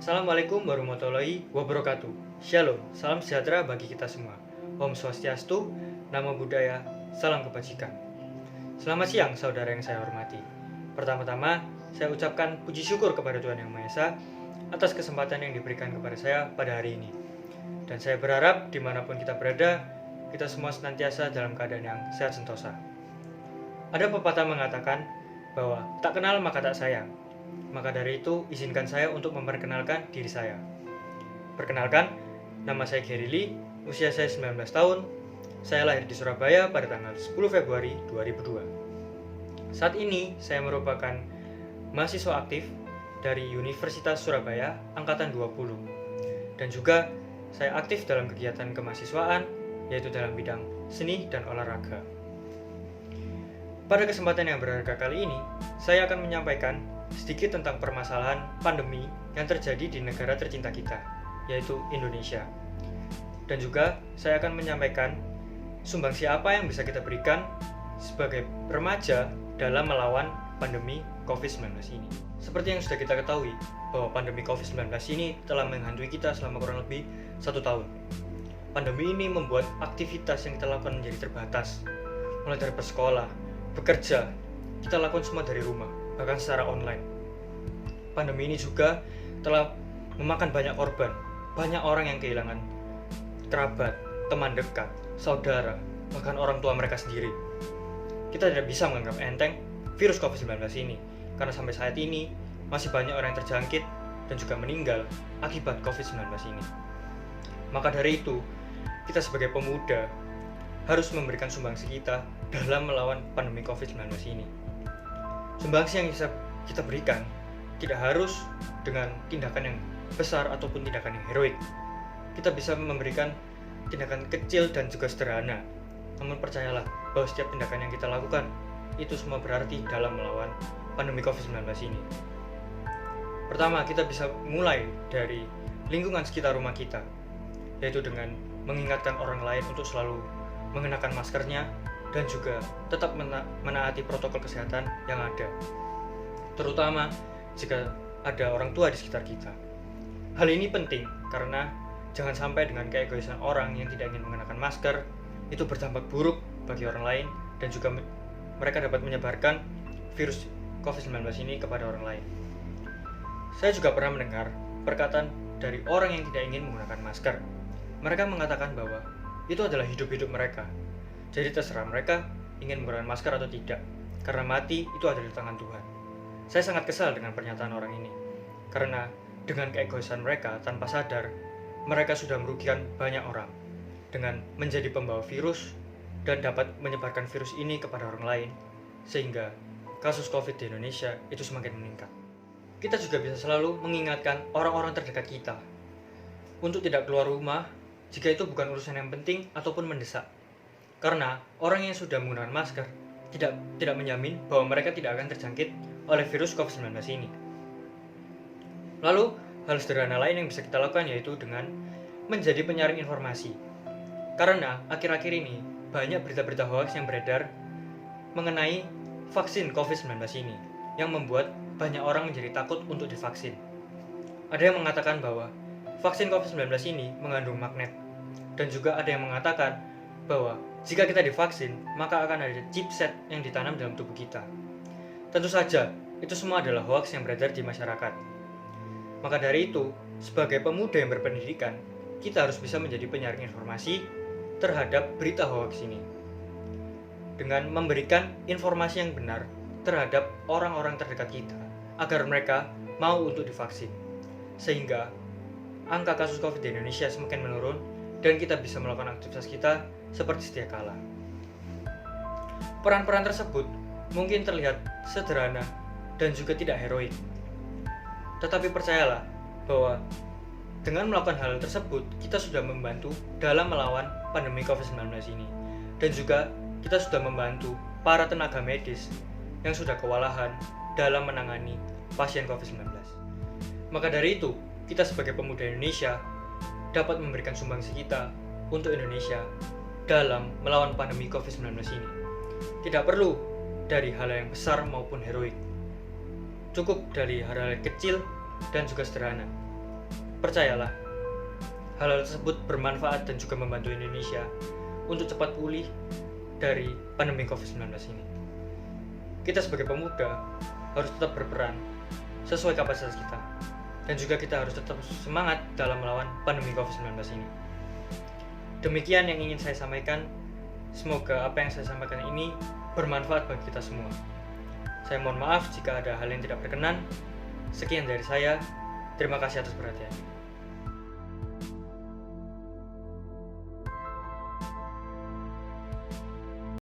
Assalamualaikum warahmatullahi wabarakatuh. Shalom, salam sejahtera bagi kita semua. Om Swastiastu, Namo Buddhaya, salam kebajikan. Selamat siang saudara yang saya hormati. Pertama-tama, saya ucapkan puji syukur kepada Tuhan Yang Maha Esa atas kesempatan yang diberikan kepada saya pada hari ini. Dan saya berharap dimanapun kita berada, kita semua senantiasa dalam keadaan yang sehat sentosa. Ada pepatah mengatakan bahwa tak kenal maka tak sayang. Maka dari itu, izinkan saya untuk memperkenalkan diri saya. Perkenalkan, nama saya Gary Lee, usia saya 19 tahun. Saya lahir di Surabaya pada tanggal 10 Februari 2002. Saat ini, saya merupakan mahasiswa aktif dari Universitas Surabaya Angkatan 20. Dan juga, saya aktif dalam kegiatan kemahasiswaan, yaitu dalam bidang seni dan olahraga. Pada kesempatan yang berharga kali ini, saya akan menyampaikan sedikit tentang permasalahan pandemi yang terjadi di negara tercinta kita, yaitu Indonesia. Dan juga saya akan menyampaikan sumbangsi apa yang bisa kita berikan sebagai remaja dalam melawan pandemi COVID-19 ini. Seperti yang sudah kita ketahui, bahwa pandemi COVID-19 ini telah menghantui kita selama kurang lebih 1 tahun. Pandemi ini membuat aktivitas yang kita lakukan menjadi terbatas, mulai dari bersekolah, bekerja, kita lakukan semua dari rumah, bahkan secara online. Pandemi ini juga telah memakan banyak korban, banyak orang yang kehilangan kerabat, teman dekat, saudara, bahkan orang tua mereka sendiri. Kita tidak bisa menganggap enteng virus COVID-19 ini, karena sampai saat ini masih banyak orang yang terjangkit dan juga meninggal akibat COVID-19 ini. Maka dari itu, kita sebagai pemuda harus memberikan sumbangsi kita dalam melawan pandemi COVID-19 ini. Sumbangsi yang bisa kita berikan tidak harus dengan tindakan yang besar ataupun tindakan yang heroik. Kita bisa memberikan tindakan kecil dan juga sederhana. Namun percayalah bahwa setiap tindakan yang kita lakukan itu semua berarti dalam melawan pandemi COVID-19 ini. Pertama, kita bisa mulai dari lingkungan sekitar rumah kita, yaitu dengan mengingatkan orang lain untuk selalu mengenakan maskernya dan juga tetap menaati protokol kesehatan yang ada, terutama jika ada orang tua di sekitar kita. Hal ini penting karena jangan sampai dengan keegoisan orang yang tidak ingin mengenakan masker itu berdampak buruk bagi orang lain dan juga mereka dapat menyebarkan virus COVID-19 ini kepada orang lain. Saya juga pernah mendengar perkataan dari orang yang tidak ingin menggunakan masker. Mereka mengatakan bahwa itu adalah hidup-hidup mereka. Jadi terserah mereka ingin menggunakan masker atau tidak, karena mati itu ada di tangan Tuhan. Saya sangat kesal dengan pernyataan orang ini, karena dengan keegoisan mereka tanpa sadar, mereka sudah merugikan banyak orang dengan menjadi pembawa virus dan dapat menyebarkan virus ini kepada orang lain, sehingga kasus COVID di Indonesia itu semakin meningkat. Kita juga bisa selalu mengingatkan orang-orang terdekat kita untuk tidak keluar rumah jika itu bukan urusan yang penting ataupun mendesak. Karena orang yang sudah menggunakan masker tidak menjamin bahwa mereka tidak akan terjangkit oleh virus COVID-19 ini. Lalu, hal sederhana lain yang bisa kita lakukan yaitu dengan menjadi penyaring informasi. Karena akhir-akhir ini banyak berita-berita hoax yang beredar mengenai vaksin COVID-19 ini yang membuat banyak orang menjadi takut untuk divaksin. Ada yang mengatakan bahwa vaksin COVID-19 ini mengandung magnet, dan juga ada yang mengatakan bahwa jika kita divaksin, maka akan ada chipset yang ditanam dalam tubuh kita. Tentu saja, itu semua adalah hoaks yang beredar di masyarakat. Maka dari itu, sebagai pemuda yang berpendidikan, kita harus bisa menjadi penyaring informasi terhadap berita hoaks ini. Dengan memberikan informasi yang benar terhadap orang-orang terdekat kita, agar mereka mau untuk divaksin. Sehingga angka kasus COVID di Indonesia semakin menurun dan kita bisa melakukan aktivitas kita seperti sedia kala. Peran-peran tersebut mungkin terlihat sederhana dan juga tidak heroik. Tetapi percayalah bahwa dengan melakukan hal tersebut, kita sudah membantu dalam melawan pandemi COVID-19 ini. Dan juga kita sudah membantu para tenaga medis yang sudah kewalahan dalam menangani pasien COVID-19. Maka dari itu, kita sebagai pemuda Indonesia dapat memberikan sumbangsi kita untuk Indonesia dalam melawan pandemi COVID-19 ini. Tidak perlu dari hal yang besar maupun heroik. Cukup dari hal-hal kecil dan juga sederhana. Percayalah, hal-hal tersebut bermanfaat dan juga membantu Indonesia untuk cepat pulih dari pandemi COVID-19 ini. Kita sebagai pemuda harus tetap berperan sesuai kapasitas kita, dan juga kita harus tetap semangat dalam melawan pandemi COVID-19 ini. Demikian yang ingin saya sampaikan. Semoga apa yang saya sampaikan ini bermanfaat bagi kita semua. Saya mohon maaf jika ada hal yang tidak berkenan. Sekian dari saya. Terima kasih atas perhatian.